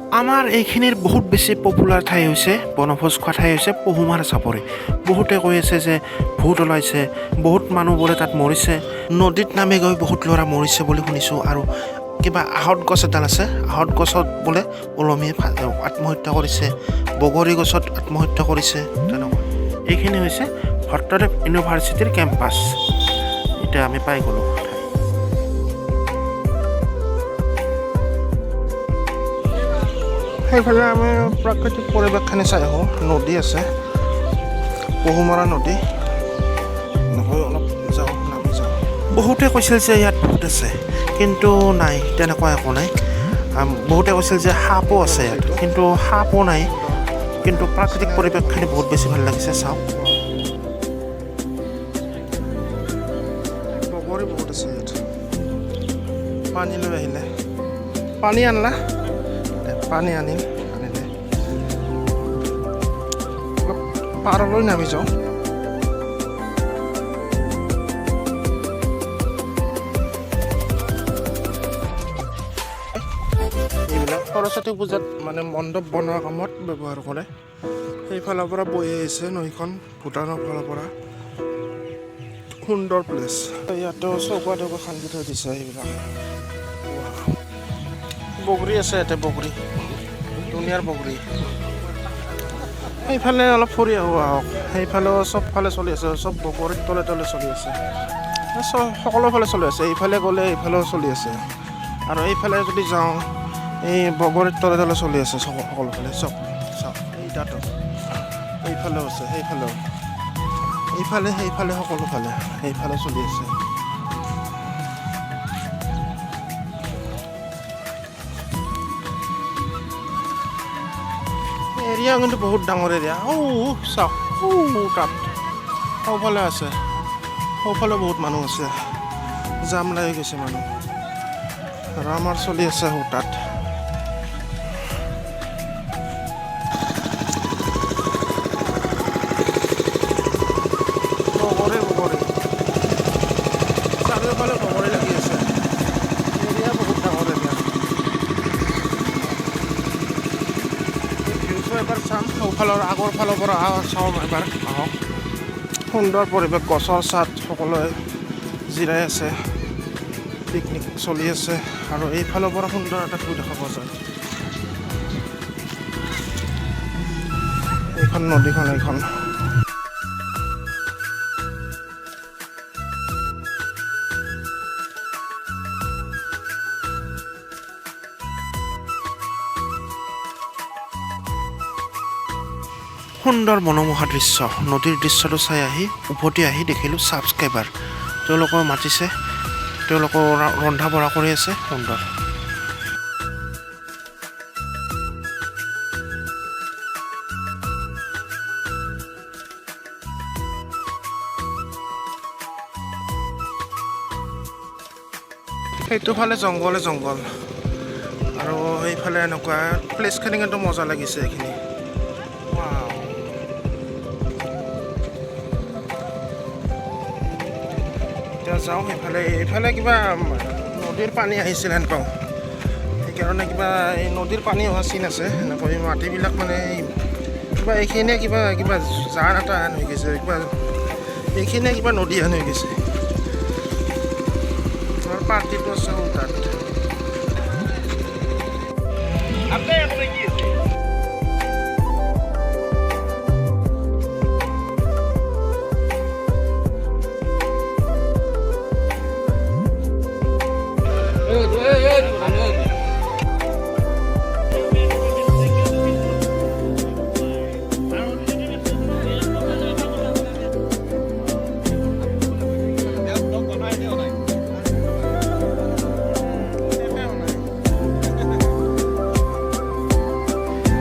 আমাৰ এইখিনিৰ বহুত বেছি পপুলাৰ ঠাই হৈছে বনভোজ খোৱা ঠাই হৈছে পহুমাৰা চাপৰি। বহুতে কৈ আছে যে ভূত ওলাইছে, বহুত মানুহ বোলে তাত মৰিছে, নদীত নামি গৈ বহুত ল'ৰা মৰিছে বুলি শুনিছোঁ। আৰু কিবা আহঁত গছ এডাল আছে, আহঁত গছত বোলে ওলমি আত্মহত্যা কৰিছে, বগৰী গছত আত্মহত্যা কৰিছে, তেনেকুৱা। এইখিনি হৈছে ভট্টদেৱ ইউনিভাৰ্চিটিৰ কেম্পাছ। এতিয়া আমি পাই গ'লোঁ। সেইফালে আমি প্ৰাকৃতিক পৰিৱেশখিনি চাই আহোঁ। নদী আছে, পহুমৰা নদী। নহয় অলপ যাওঁ, নামি যাওঁ। বহুতে কৈছিল যে ইয়াত ভূত আছে, কিন্তু নাই, তেনেকুৱা একো নাই। বহুতে কৈছিল যে সাপো আছে ইয়াত, কিন্তু সাপো নাই। কিন্তু প্ৰাকৃতিক পৰিৱেশখিনি বহুত বেছি ভাল লাগিছে। চাওক, বগৰী বহুত আছে ইয়াত। পানী লৈ আহিলে, পানী আনলা, পানী আনিলে অলপ পাৰলৈ নামি যাওঁ। এইবিলাক সৰস্বতী পূজাত মানে মণ্ডপ বনোৱা কামত ব্যৱহাৰ কৰে। সেইফালৰ পৰা বৈ আহিছে নৈখন, ভূটানৰ ফালৰ পৰা। সুন্দৰ প্লেচ। ইয়াতো চৌকা তৌকা খান্দি থৈ দিছে। এইবিলাক বগৰী আছে ইয়াতে, বগৰী, ধুনীয়াৰ বগৰী। সেইফালে অলপ ফুৰি আহোঁ আহক। সেইফালেও চবফালে চলি আছে, চব বগৰীৰ তলে তলে চলি আছে, সকলো ফালে চলি আছে। এইফালে গ'লে এইফালেও চলি আছে, আৰু এইফালে যদি যাওঁ এই বগৰীৰ তলে তলে চলি আছে সকলোফালে। চব চাওক, এইটাতো এইফালেও আছে, সেইফালেও, এইফালে সেইফালে সকলোফালে সেইফালে চলি আছে। এৰিয়া কিন্তু বহুত ডাঙৰ এৰিয়া। চাওক, তাত সৌফালে আছে, সৌফালে বহুত মানুহ আছে, জাম লাগি গৈছে মানুহ। আৰু আমাৰ চলি আছে তাত। বগৰী চাৰিওফালে বগৰী লাগি আছে। এৰিয়া বহুত ডাঙৰ এৰিয়া। ভিউটো এবাৰ চাম, সৌফালৰ আগৰ ফালৰ পৰা চাওঁ এবাৰ আহক। সুন্দৰ পৰিৱেশ, গছৰ ছাট, সকলোৱে জিৰাই আছে, পিকনিক চলি আছে। আৰু এইফালৰ পৰা সুন্দৰ এটা ভিউ দেখা পোৱা যায়। এইখন নদীখন, এইখন সুন্দৰ মনোমোহা দৃশ্য। নদীৰ দৃশ্যটো চাই আহি উভতি আহি দেখিলোঁ ছাবস্ক্ৰাইবাৰ, তেওঁলোকক মাতিছে, তেওঁলোকৰ ৰন্ধা বঢ়া কৰি আছে। সুন্দৰ। সেইটো ফালে জংঘলে জংঘল, আৰু সেইফালে এনেকুৱা প্লেচখিনি কিন্তু মজা লাগিছে। এইখিনি এতিয়া যাওঁ সেইফালে। এইফালে কিবা নদীৰ পানী আহিছিল হেন পাওঁ, সেইকাৰণে কিবা এই নদীৰ পানী অহা চিন আছে। এনেকৈ মাটিবিলাক মানে কিবা এইখিনিয়ে কিবা কিবা জান এটা হেন হৈ গৈছে, কিবা এইখিনিয়ে কিবা নদী হেন হৈ গৈছে। আমাৰ পাৰ্টিটো আছে তাত।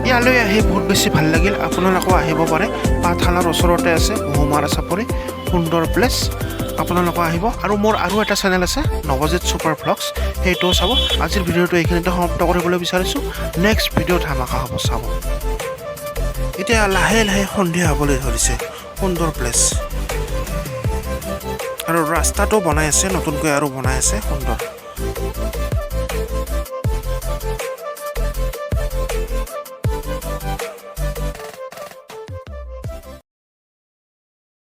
ইয়ালৈ আহি বহুত বেছি ভাল লাগিল। আপোনালোকেও আহিব পাৰে, পাঠশালাৰ ওচৰতে আছে পহুমাৰা চাপৰি, সুন্দৰ প্লেচ। আপোনালোকে আহিব। আৰু মোৰ আৰু এটা চেনেল আছে, নৱজিত ছুপাৰ ভ্লগছ, সেইটোও চাব। আজিৰ ভিডিঅ'টো এইখিনিতে সমাপ্ত কৰিবলৈ বিচাৰিছোঁ। নেক্সট ভিডিঅ' ধামাকা হ'ব, চাব। এতিয়া লাহে লাহে সন্ধিয়া হ'বলৈ ধৰিছে। সুন্দৰ প্লেচ, আৰু ৰাস্তাটো বনাই আছে নতুনকৈ, আৰু বনাই আছে সুন্দৰ।